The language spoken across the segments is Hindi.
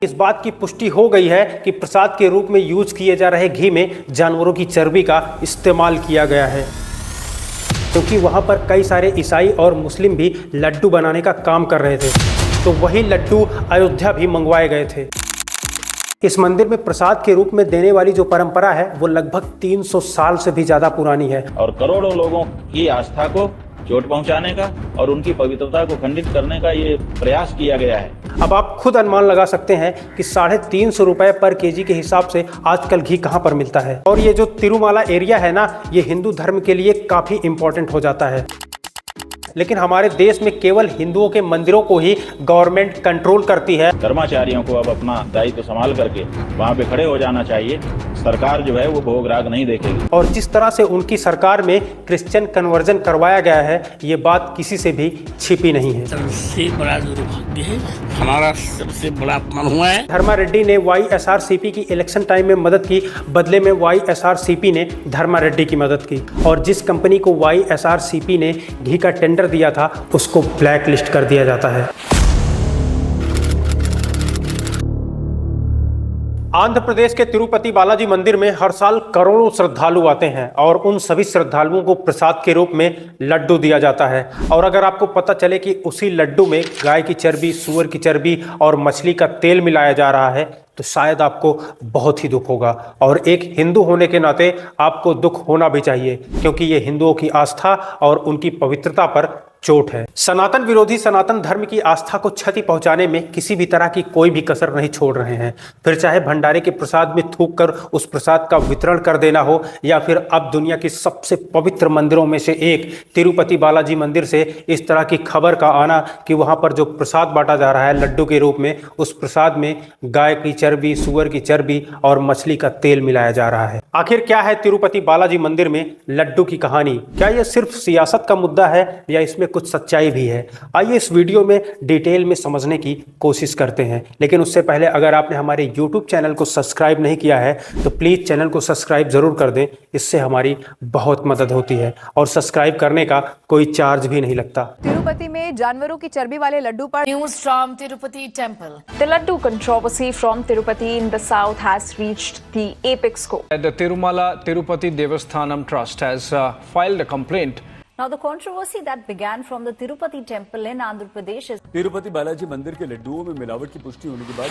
इस बात की पुष्टि हो गई है कि प्रसाद के रूप में यूज किए जा रहे घी में जानवरों की चर्बी का इस्तेमाल किया गया है, क्योंकि वहां पर कई सारे ईसाई और मुस्लिम भी लड्डू बनाने का काम कर रहे थे, तो वही लड्डू अयोध्या भी मंगवाए गए थे। इस मंदिर में प्रसाद के रूप में देने वाली जो परंपरा है वो लगभग 300 साल से भी ज्यादा पुरानी है और करोड़ों लोगों की आस्था को चोट पहुंचाने का और उनकी पवित्रता को खंडित करने का ये प्रयास किया गया है। अब आप खुद अनुमान लगा सकते हैं कि 350 रुपए पर केजी के हिसाब से आजकल घी कहां पर मिलता है। और ये जो तिरुमाला एरिया है ना, ये हिंदू धर्म के लिए काफी इंपॉर्टेंट हो जाता है, लेकिन हमारे देश में केवल हिंदुओं के मंदिरों को ही गवर्नमेंट कंट्रोल करती है। धर्माचार्यों को अब अपना दायित्व संभाल करके वहां पे खड़े हो जाना चाहिए। सरकार जो है वो भोग राग नहीं देखेगी। और जिस तरह से उनकी सरकार में क्रिश्चियन कन्वर्जन करवाया गया है, ये बात किसी से भी छिपी नहीं है। सबसे बड़ा दुर्भाग्य है, हमारा सबसे बड़ा अपमान हुआ है। धर्मा रेड्डी ने YSRCP की इलेक्शन टाइम में मदद की, बदले में YSRCP ने धर्मा रेड्डी की मदद की, और जिस कंपनी को YSRCP ने घी का टेंडर दिया था उसको ब्लैक लिस्ट कर दिया जाता है। आंध्र प्रदेश के तिरुपति बालाजी मंदिर में हर साल करोड़ों श्रद्धालु आते हैं और उन सभी श्रद्धालुओं को प्रसाद के रूप में लड्डू दिया जाता है। और अगर आपको पता चले कि उसी लड्डू में गाय की चर्बी, सुअर की चर्बी और मछली का तेल मिलाया जा रहा है, तो शायद आपको बहुत ही दुख होगा। और एक हिंदू होने के नाते आपको दुख होना भी चाहिए, क्योंकि ये हिंदुओं की आस्था और उनकी पवित्रता पर चोट है। सनातन विरोधी सनातन धर्म की आस्था को क्षति पहुंचाने में किसी भी तरह की कोई भी कसर नहीं छोड़ रहे हैं, फिर चाहे भंडारे के प्रसाद में थूक कर उस प्रसाद का वितरण कर देना हो, या फिर अब दुनिया की सबसे पवित्र मंदिरों में से एक तिरुपति बालाजी मंदिर से इस तरह की खबर का आना कि वहां पर जो प्रसाद बांटा जा रहा है लड्डू के रूप में, उस प्रसाद में गाय की चर्बी, सुअर की चर्बी और मछली का तेल मिलाया जा रहा है। आखिर क्या है तिरुपति बालाजी मंदिर में लड्डू की कहानी? क्या यह सिर्फ सियासत का मुद्दा है या इसमें कुछ सच्चाई भी है? आइए इस वीडियो में डिटेल में समझने की कोशिश करते हैं, लेकिन उससे पहले अगर आपने हमारे YouTube चैनल को सब्सक्राइब नहीं किया है तो प्लीज चैनल को सब्सक्राइब जरूर कर दें, इससे हमारी बहुत मदद होती है और सब्सक्राइब करने का कोई चार्ज भी नहीं लगता। तिरुपति में जानवरों की चर्बी वाले लड्डू पर News from Tirupati Temple. The Laddu controversy from Tirupati in the south has reached the apex scope. The Tirumala Tirupati Devasthanam Trust has filed a complaint. Now the controversy that began from the Tirupati Temple in Andhra Pradesh is Tirupati Balaji मंदिर के लड्डुओं में मिलावट की पुष्टि होने के बाद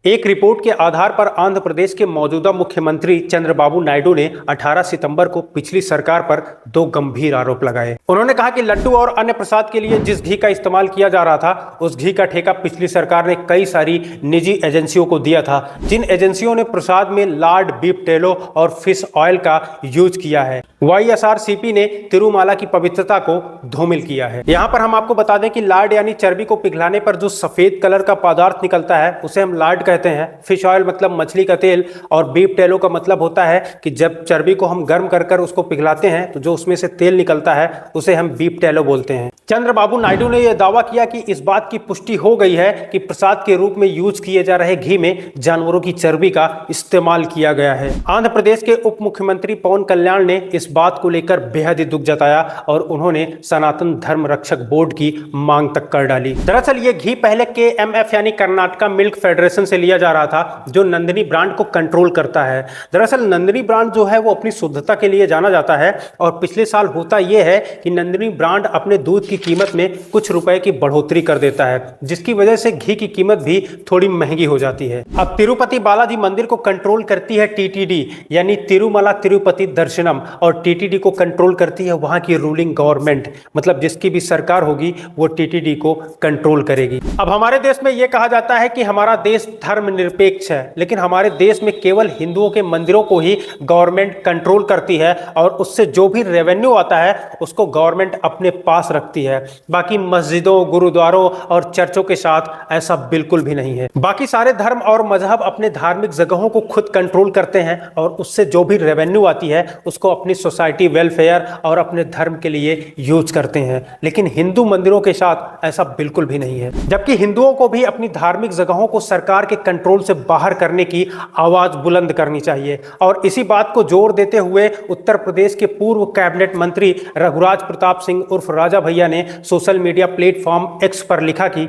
एक रिपोर्ट के आधार पर आंध्र प्रदेश के मौजूदा मुख्यमंत्री चंद्रबाबू नायडू ने 18 सितंबर को पिछली सरकार पर 2 गंभीर आरोप लगाए। उन्होंने कहा कि लड्डू और अन्य प्रसाद के लिए जिस घी का इस्तेमाल किया जा रहा था, उस घी का ठेका पिछली सरकार ने कई सारी निजी एजेंसियों को दिया था, जिन एजेंसियों ने प्रसाद में लार्ड, बीफ टेलो और फिश ऑयल का यूज किया है। YSRCP ने तिरुमाला की पवित्रता को धूमिल किया है। यहाँ पर हम आपको बता दें कि लार्ड यानी चर्बी को पिघलाने पर जो सफेद कलर का पदार्थ निकलता है उसे हम लार्ड कहते हैं। फिश ऑयल मतलब मछली का तेल, और बीफ टेलो का मतलब होता है कि जब चर्बी को हम गर्म कर उसको पिघलाते हैं तो जो उसमें से तेल निकलता है उसे हम बीफ टेलो बोलते हैं। चंद्रबाबू नायडू ने यह दावा किया कि इस बात की पुष्टि हो गई है कि प्रसाद के रूप में यूज किए जा रहे घी में जानवरों की चर्बी का इस्तेमाल किया गया है। आंध्र प्रदेश के उप मुख्यमंत्री पवन कल्याण ने इस बात को लेकर बेहद ही दुख जताया और उन्होंने सनातन धर्म रक्षक बोर्ड की मांग तक कर डाली। दरअसल ये घी पहले KMF यानी कर्नाटका मिल्क फेडरेशन से लिया जा रहा था, जो नंदिनी ब्रांड को कंट्रोल करता है। दरअसल नंदिनी ब्रांड जो है वो अपनी शुद्धता के लिए जाना जाता है, और पिछले साल होता यह है कि नंदिनी ब्रांड अपने दूध की कीमत में कुछ रुपए की बढ़ोतरी कर देता है, जिसकी वजह से घी की कीमत भी थोड़ी महंगी हो जाती है। अब तिरुपति बालाजी मंदिर को कंट्रोल करती है TTD यानी तिरुमला तिरुपति दर्शनम, और TTD को कंट्रोल करती है वहां की रूलिंग गवर्नमेंट, मतलब जिसकी भी सरकार होगी वो TTD को कंट्रोल करेगी। अब हमारे देश में यह कहा जाता है कि हमारा देश धर्मनिरपेक्ष है, लेकिन हमारे देश में केवल हिंदुओं के मंदिरों को ही गवर्नमेंट कंट्रोल करती है, और उससे जो भी रेवेन्यू आता है उसको गवर्नमेंट अपने पास रखती होती है। बाकी मस्जिदों, गुरुद्वारों और चर्चों के साथ ऐसा बिल्कुल भी नहीं है। बाकी सारे धर्म और मजहब अपने धार्मिक जगहों को खुद कंट्रोल करते हैं और उससे जो भी रेवेन्यू आती है उसको अपनी सोसाइटी वेलफेयर और अपने धर्म के लिए यूज करते हैं। लेकिन हिंदू मंदिरों के साथ ऐसा बिल्कुल भी नहीं है। जबकि हिंदुओं को भी अपनी धार्मिक जगहों को सरकार के कंट्रोल से बाहर करने की आवाज बुलंद करनी चाहिए। और इसी बात को जोर देते हुए उत्तर प्रदेश के पूर्व कैबिनेट मंत्री रघुराज प्रताप सिंह उर्फ राजा भैया ने सोशल मीडिया प्लेटफॉर्म एक्स पर लिखा कि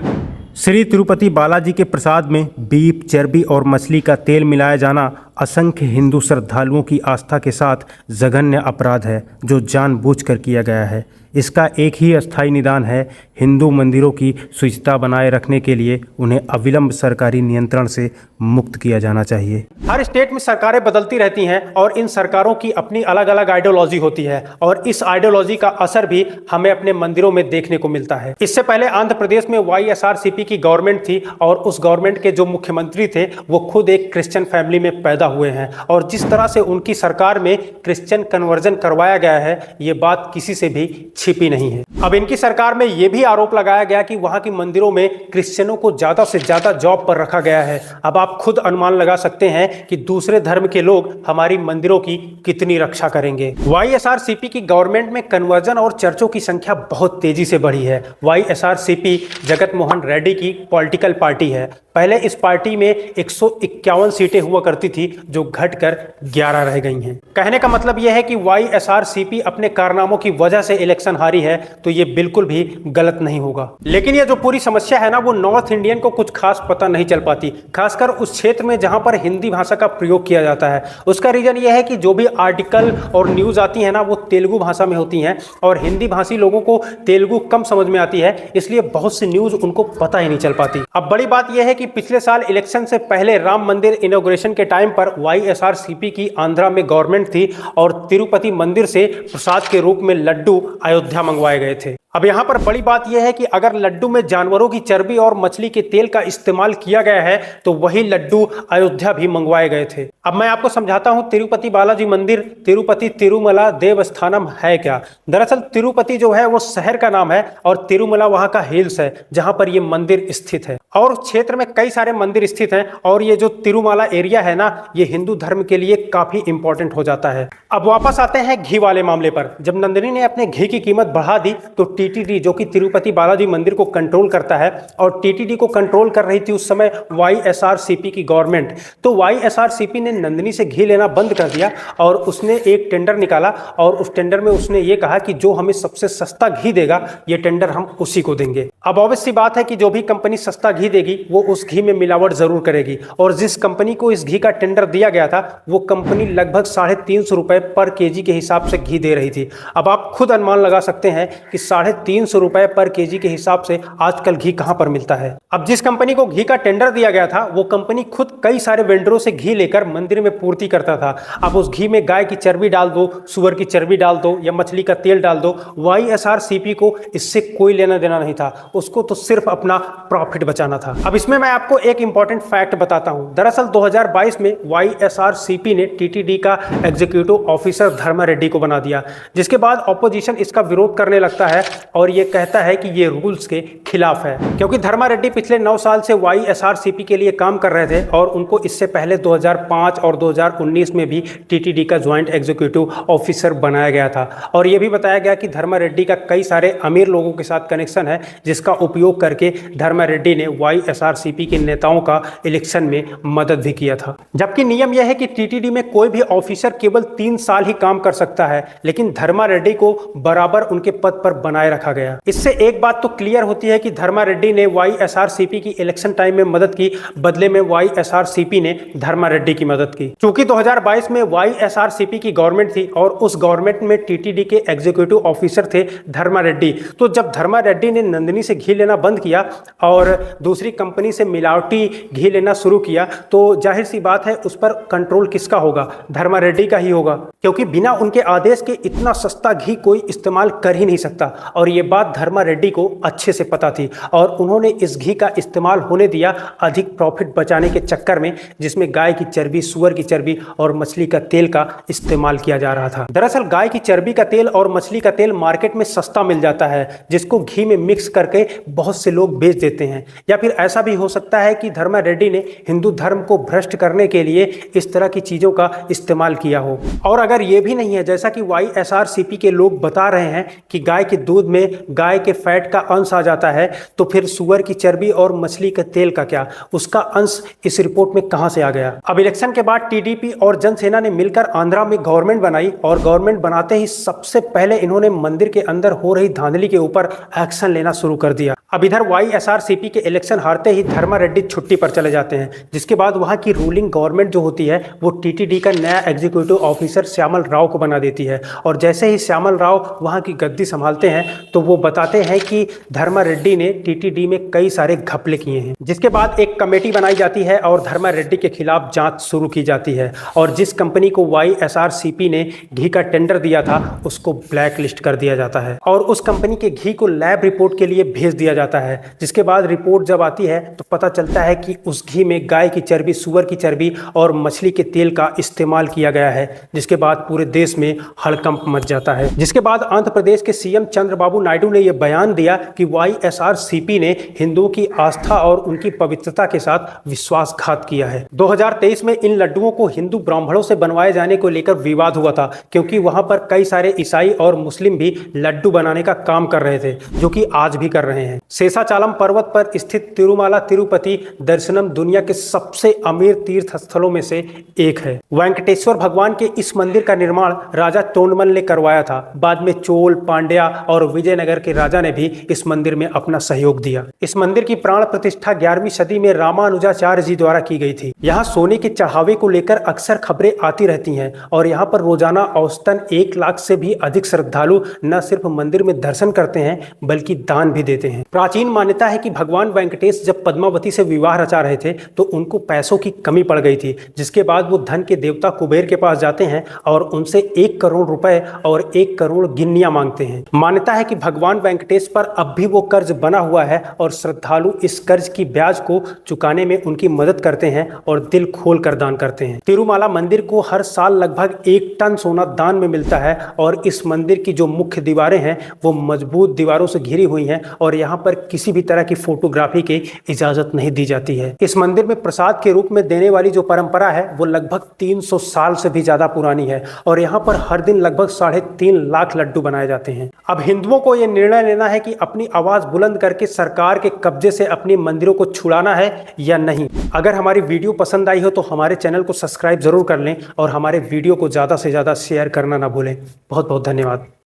श्री तिरुपति बालाजी के प्रसाद में बीफ, चर्बी और मछली का तेल मिलाया जाना असंख्य हिंदू श्रद्धालुओं की आस्था के साथ जघन्य अपराध है जो जानबूझकर किया गया है। इसका एक ही अस्थायी निदान है, हिंदू मंदिरों की शुचिता बनाए रखने के लिए उन्हें अविलंब सरकारी नियंत्रण से मुक्त किया जाना चाहिए। हर स्टेट में सरकारें बदलती रहती हैं और इन सरकारों की अपनी अलग अलग आइडियोलॉजी होती है और इस आइडियोलॉजी का असर भी हमें अपने मंदिरों में देखने को मिलता है। इससे पहले आंध्र प्रदेश में YSRCP की गवर्नमेंट थी और उस गवर्नमेंट के जो मुख्यमंत्री थे वो खुद एक क्रिश्चियन फैमिली में पैदा हुए हैं और जिस तरह से उनकी सरकार में क्रिश्चियन कन्वर्जन करवाया गया है ये बात किसी से भी छिपी नहीं है। अब इनकी सरकार में यह भी आरोप लगाया गया कि वहां के मंदिरों में क्रिश्चियनों को ज्यादा से ज्यादा जॉब पर रखा गया है। अब आप खुद अनुमान लगा सकते हैं कि दूसरे धर्म के लोग हमारी मंदिरों की कितनी रक्षा करेंगे। YSRCP की गवर्नमेंट में कन्वर्जन और चर्चों की संख्या बहुत तेजी से बढ़ी है। YSRCP जगत मोहन रेड्डी की पॉलिटिकल पार्टी है। पहले इस पार्टी में 151 सीटें हुआ करती थी जो घटकर 11 रह गई हैं। कहने का मतलब यह है कि YSRCP अपने कारनामों की वजह से इलेक्शन हारी है तो ये बिल्कुल भी गलत नहीं होगा। लेकिन ये जो पूरी समस्या है ना वो नॉर्थ इंडियन को कुछ खास पता नहीं चल पाती, खासकर उस क्षेत्र में जहां पर हिंदी भाषा का प्रयोग किया जाता है। उसका रीजन ये है कि जो भी आर्टिकल और न्यूज आती है ना वो तेलुगु भाषा में होती हैं और हिंदी भाषी लोगों को तेलुगु कम समझ में आती है, इसलिए बहुत सी न्यूज उनको पता ही नहीं चल पाती। अब बड़ी बात यह है कि पिछले साल इलेक्शन से पहले राम मंदिर इनॉग्रेशन के टाइम पर YSRCP की आंध्रा में गवर्नमेंट थी और तिरुपति मंदिर से प्रसाद के रूप में लड्डू अयोध्या मंगवाए गए थे। अब यहाँ पर बड़ी बात यह है कि अगर लड्डू में जानवरों की चर्बी और मछली के तेल का इस्तेमाल किया गया है तो वही लड्डू अयोध्या भी मंगवाए गए थे। अब मैं आपको समझाता हूँ तिरुपति बालाजी मंदिर तिरुपति तिरुमला देवस्थानम है क्या। दरअसल तिरुपति जो है वो शहर का नाम है और तिरुमला वहाँ का हिल्स है जहाँ पर ये मंदिर स्थित है और उस क्षेत्र में कई सारे मंदिर स्थित हैं और ये जो तिरुमला एरिया है ना ये हिंदू धर्म के लिए काफी इंपॉर्टेंट हो जाता है। अब वापस आते हैं घी वाले मामले पर। जब नंदिनी ने अपने घी की कीमत बढ़ा दी तो TTD जो कि तिरुपति बालाजी मंदिर को कंट्रोल करता है और TTD को कंट्रोल कर रही थी उस समय YSRCP की गवर्नमेंट, तो YSRCP ने नंदिनी से घी लेना बंद कर दिया और उसने एक टेंडर निकाला और उस टेंडर में उसने ये कहा कि जो हमें सबसे सस्ता घी देगा ये टेंडर हम उसी को देंगे। अब ऑब्वियस सी बात है कि जो भी कंपनी सस्ता घी देगी वो उस घी में मिलावट जरूर करेगी और जिस कंपनी को इस घी का टेंडर दिया गया था वो कंपनी लगभग 350 रुपए पर केजी के हिसाब से घी दे रही थी। अब आप खुद अनुमान लगा सकते हैं कि 350 रुपए पर केजी के हिसाब से आजकल घी कहां पर मिलता है। अब जिस कंपनी को घी का टेंडर दिया गया था वो कंपनी खुद कई सारे वेंडरों से घी लेकर मंदिर में पूर्ति करता था। अब उस घी में गाय की चर्बी डाल दो, सुअर की चर्बी डाल दो या मछली का तेल डाल दो, YSRCP को इससे कोई लेना देना नहीं था, उसको तो सिर्फ अपना प्रॉफिट बचाना था। अब इसमें मैं आपको एक इंपॉर्टेंट फैक्ट बताता हूं। दरअसल 2022 में YSRCP ने TTD का एग्जीक्यूटिव ऑफिसर धर्मा रेड्डी को बना दिया, जिसके बाद ऑपोजिशन इसका विरोध करने लगता है और ये कहता है कि ये रूल्स के खिलाफ है, क्योंकि धर्मा रेड्डी पिछले 9 साल से YSRCP के लिए काम कर रहे थे और उनको इससे पहले 2005 और 2019 में भी TTD का ज्वाइंट एग्जीक्यूटिव ऑफिसर बनाया गया था। और यह भी बताया गया कि धर्मा रेड्डी का कई सारे अमीर लोगों के साथ कनेक्शन है जिसका उपयोग करके धर्मा रेड्डी ने YSRCP के नेताओं का इलेक्शन में मदद भी किया था। जबकि नियम यह है कि TTD में कोई भी ऑफिसर केवल 3 साल ही काम कर सकता है, लेकिन धर्मा रेड्डी को बराबर उनके पद पर बनाए रखा गया। इससे एक बात तो क्लियर होती है कि धर्मा रेड्डी ने YSRCP की इलेक्शन टाइम में मदद की, बदले में YSRCP ने धर्मा रेड्डी की मदद की। क्योंकि 2022 में YSRCP की गवर्नमेंट थी और उस गवर्नमेंट में TTD के एग्जीक्यूटिव ऑफिसर थे धर्मा रेड्डी, तो जब धर्मा रेड्डी ने नंदिनी से घी लेना बंद किया और दूसरी कंपनी से मिलावटी घी लेना शुरू किया तो जाहिर सी बात है उस पर कंट्रोल किसका होगा? धर्मा रेड्डी का ही होगा, क्योंकि बिना उनके आदेश के इतना सस्ता घी कोई इस्तेमाल कर ही नहीं सकता। और ये बात धर्मा रेड्डी को अच्छे से पता थी और उन्होंने इस घी का इस्तेमाल होने दिया अधिक प्रॉफिट बचाने के चक्कर में, जिसमें गाय की चर्बी, सुअर की चर्बी और मछली का तेल का इस्तेमाल किया जा रहा था। दरअसल गाय की चर्बी का तेल और मछली का तेल मार्केट में सस्ता मिल जाता है, जिसको घी में मिक्स करके बहुत से लोग बेच देते हैं। या फिर ऐसा भी हो सकता है कि धर्मा रेड्डी ने हिंदू धर्म को भ्रष्ट करने के लिए इस तरह की चीजों का इस्तेमाल किया हो। और अगर ये भी नहीं है, जैसा कि YSRCP के लोग बता रहे हैं कि गाय के दूध में गाय के फैट का अंश आ जाता है, तो फिर सुअर की चर्बी और मछली के तेल का क्या, उसका अंश इस रिपोर्ट में कहां से आ गया? अब इलेक्शन के बाद TDP और जनसेना ने मिलकर आंध्रा में गवर्नमेंट बनाई और गवर्नमेंट बनाते ही सबसे पहले इन्होंने मंदिर के अंदर हो रही धांधली के ऊपर एक्शन लेना शुरू कर दिया। अब इधर YSRCP के इलेक्शन हारते ही धर्मा रेड्डी छुट्टी पर चले जाते हैं, जिसके बाद वहां की रूलिंग गवर्नमेंट जो होती है वो TTD का नया एग्जीक्यूटिव ऑफिसर श्यामल राव को बना देती है। और जैसे ही श्यामल राव वहां की गद्दी संभालते हैं तो वो बताते हैं कि धर्मा रेड्डी ने TTD में कई सारे घपले किए हैं। जिसके बाद एक कमेटी बनाई जाती है और धर्मा रेड्डी के खिलाफ जांच शुरू की जाती है और जिस कंपनी को YSRCP ने घी का टेंडर दिया था उसको ब्लैक लिस्ट कर दिया जाता है और उस कंपनी के घी को लैब रिपोर्ट के लिए भेज दिया जाता है। जिसके बाद रिपोर्ट जब आती है तो पता चलता है कि उस घी में गाय की चर्बी, सुअर की चर्बी और मछली के तेल का इस्तेमाल किया गया है। जिसके बाद पूरे देश में हड़कंप मच जाता है। जिसके बाद आंध्र प्रदेश के CM चंद्रबाबू नायडू ने यह बयान दिया कि YSRCP ने हिंदुओं की आस्था और उनकी पवित्रता के साथ विश्वासघात किया है। 2023 में इन लड्डुओं को हिंदू ब्राह्मणों से बनवाए जाने को लेकर विवाद हुआ था, क्योंकि वहां पर कई सारे ईसाई और मुस्लिम भी लड्डू बनाने का काम कर रहे थे, जो कि आज भी कर रहे हैं। शेषाचालम पर्वत पर स्थित तिरुमाला तिरुपति दर्शनम दुनिया के सबसे अमीर तीर्थ स्थलों में से एक है। वेंकटेश्वर भगवान के इस मंदिर का निर्माण राजा तोंडमल ने करवाया था। बाद में चोल, पांड्या और विजयनगर के राजा ने भी इस मंदिर में अपना सहयोग दिया। इस मंदिर की प्राण प्रतिष्ठा 11वीं सदी में रामानुजाचार्य जी द्वारा की गई थी। यहाँ सोने के चढ़ावे को लेकर अक्सर खबरें आती रहती हैं और यहाँ पर रोजाना औसतन 1 लाख से भी अधिक श्रद्धालु न सिर्फ मंदिर में दर्शन करते हैं बल्कि दान भी देते हैं। प्राचीन मान्यता है कि भगवान वेंकटेश जब पद्मावती से विवाह रचा रहे थे तो उनको पैसों की कमी पड़ गई थी, जिसके बाद वो धन के देवता कुबेर के पास जाते हैं और उनसे 1 करोड़ रुपए और 1 करोड़ गिन्नियां मांगते हैं। मान्यता है कि भगवान वेंकटेश पर अब भी वो कर्ज बना हुआ है और श्रद्धालु इस कर्ज की ब्याज को चुकाने में उनकी मदद करते हैं और दिल खोल कर दान करते हैं। तिरुमाला मंदिर को हर साल लगभग 1 टन सोना दान में मिलता है और इस मंदिर की जो मुख्य दीवारें हैं वो मजबूत दीवारों से घिरी हुई हैं और यहाँ पर किसी भी तरह की फोटोग्राफी की इजाजत नहीं दी जाती है। इस मंदिर में प्रसाद के रूप में देने वाली जो परंपरा है वो लगभग 300 साल से भी ज्यादा पुरानी है और यहाँ पर हर दिन लगभग 3.5 लाख लड्डू बनाए जाते हैं। अब हिंदुओं को यह निर्णय लेना है कि अपनी आवाज बुलंद करके सरकार के कब्जे से अपने मंदिरों को छुड़ाना है या नहीं। अगर हमारी वीडियो पसंद आई हो तो हमारे चैनल को सब्सक्राइब जरूर कर लें और हमारे वीडियो को ज्यादा से ज्यादा शेयर करना ना भूलें। बहुत बहुत धन्यवाद।